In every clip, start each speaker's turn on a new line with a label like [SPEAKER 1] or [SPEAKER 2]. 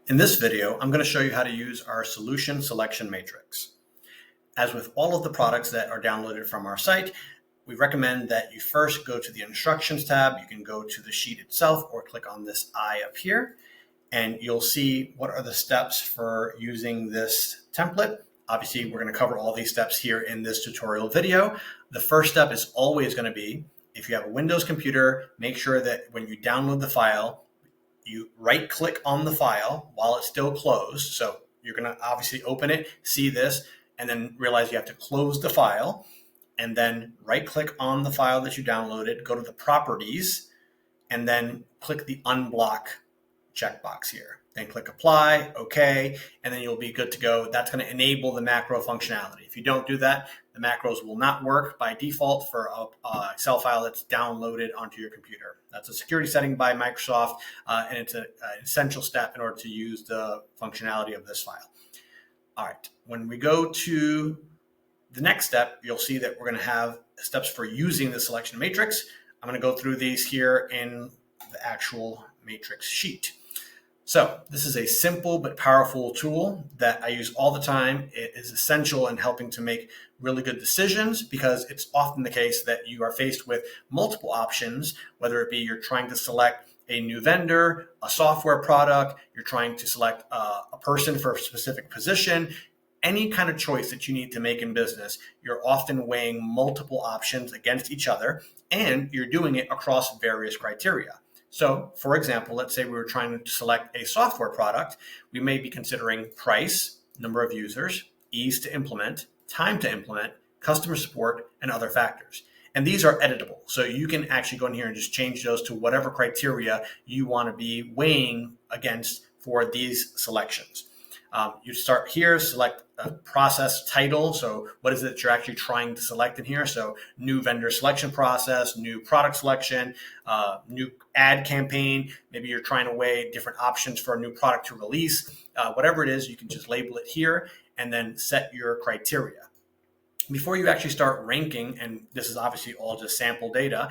[SPEAKER 1] In this video, I'm going to show you how to use our solution selection matrix. As with all of the products that are downloaded from our site, we recommend that you first go to the instructions tab. You can go to the sheet itself or click on this eye up here, and you'll see what are the steps for using this template. Obviously, we're going to cover all these steps here in this tutorial video. The first step is always going to be, if you have a Windows computer, make sure that when you download the file, you right click on the file while it's still closed. So you're going to obviously open it, see this, and then realize you have to close the file, and then right click on the file that you downloaded, go to the properties, and then click the unblock checkbox here. Then click apply, okay, and then you'll be good to go. That's going to enable the macro functionality. If you don't do that, the macros will not work by default for a Excel file that's downloaded onto your computer. That's a security setting by Microsoft, and it's an essential step in order to use the functionality of this file. All right, when we go to the next step, you'll see that we're going to have steps for using the selection matrix. I'm going to go through these here in the actual matrix sheet. So this is a simple but powerful tool that I use all the time. It is essential in helping to make really good decisions, because it's often the case that you are faced with multiple options, whether it be you're trying to select a new vendor, a software product, you're trying to select a person for a specific position. Any kind of choice that you need to make in business, you're often weighing multiple options against each other, and you're doing it across various criteria. So, for example, let's say we were trying to select a software product. We may be considering price, number of users, ease to implement, time to implement, customer support, and other factors. And these are editable. So you can actually go in here and just change those to whatever criteria you want to be weighing against for these selections. You start here, select a process title. So what is it that you're actually trying to select in here? So new vendor selection process, new product selection, new ad campaign. Maybe you're trying to weigh different options for a new product to release. Whatever it is, you can just label it here and then set your criteria. Before you actually start ranking, and this is obviously all just sample data,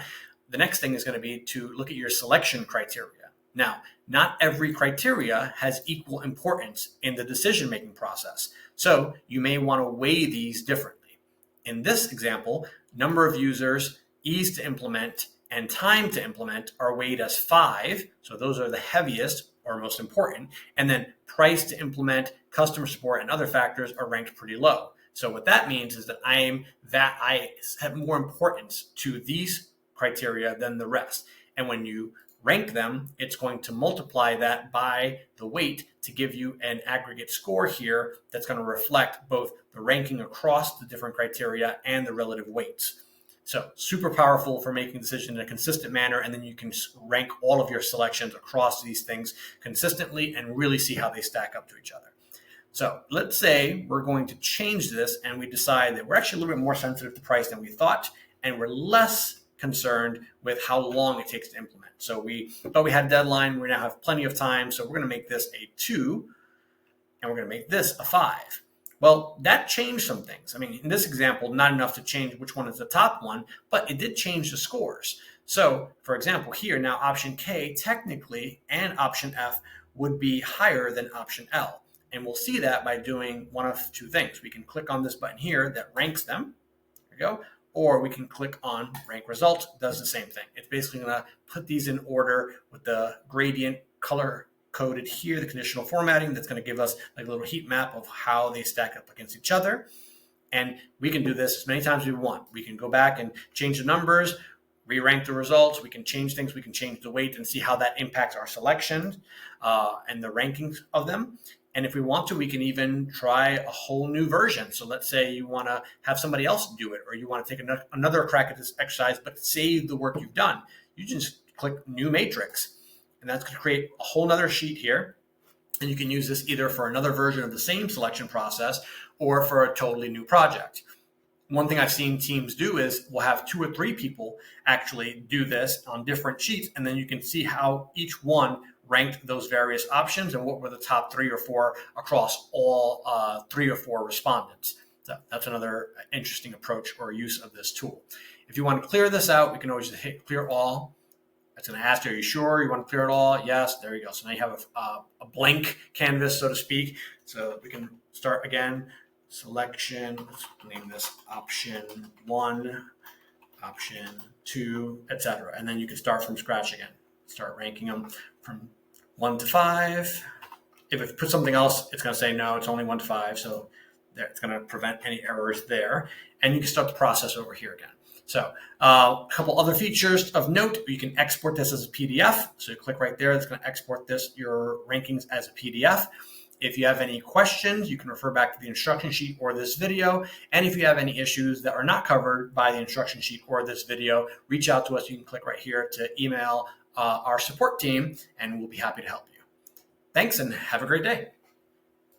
[SPEAKER 1] the next thing is going to be to look at your selection criteria. Now, not every criteria has equal importance in the decision-making process, so you may want to weigh these differently. In this example, number of users, ease to implement, and time to implement are weighed as 5, so those are the heaviest or most important, and then price to implement, customer support, and other factors are ranked pretty low. So what that means is that I have more importance to these criteria than the rest. And when you rank them, it's going to multiply that by the weight to give you an aggregate score here that's going to reflect both the ranking across the different criteria and the relative weights. So super powerful for making decisions in a consistent manner, and then you can rank all of your selections across these things consistently and really see how they stack up to each other. So let's say we're going to change this and we decide that we're actually a little bit more sensitive to price than we thought, and we're less concerned with how long it takes to implement. So we thought we had a deadline. We now have plenty of time. So we're going to make this a 2, and we're going to make this a 5. Well, that changed some things. I mean, in this example, not enough to change which one is the top one, but it did change the scores. So for example, here now option K technically and option F would be higher than option L. And we'll see that by doing one of two things. We can click on this button here that ranks them. There we go. Or we can click on rank results, does the same thing. It's basically going to put these in order with the gradient color coded here, the conditional formatting that's going to give us like a little heat map of how they stack up against each other. And we can do this as many times as we want. We can go back and change the numbers, re-rank the results. We can change things. We can change the weight and see how that impacts our selections and the rankings of them. And if we want to, we can even try a whole new version. So let's say you want to have somebody else do it, or you want to take another crack at this exercise, but save the work you've done. You just click New Matrix, and that's going to create a whole nother sheet here. And you can use this either for another version of the same selection process or for a totally new project. One thing I've seen teams do is we'll have 2 or 3 people actually do this on different sheets, and then you can see how each one ranked those various options and what were the top 3 or 4 across all 3 or 4 respondents. So that's another interesting approach or use of this tool. If you want to clear this out, we can always hit clear all, It's going to ask you, are you sure you want to clear it all? Yes, there you go. So now you have a blank canvas, so to speak. So we can start again. Selection, let's name this option 1, option 2, etc. And then you can start from scratch again. Start ranking them from 1 to 5. If it puts something else, it's going to say, no, it's only 1 to 5. So it's going to prevent any errors there. And you can start the process over here again. So a couple other features of note, you can export this as a PDF. So you click right there, it's going to export your rankings as a PDF. If you have any questions, you can refer back to the instruction sheet or this video. And if you have any issues that are not covered by the instruction sheet or this video, reach out to us. You can click right here to email our support team, and we'll be happy to help you. Thanks, and have a great day.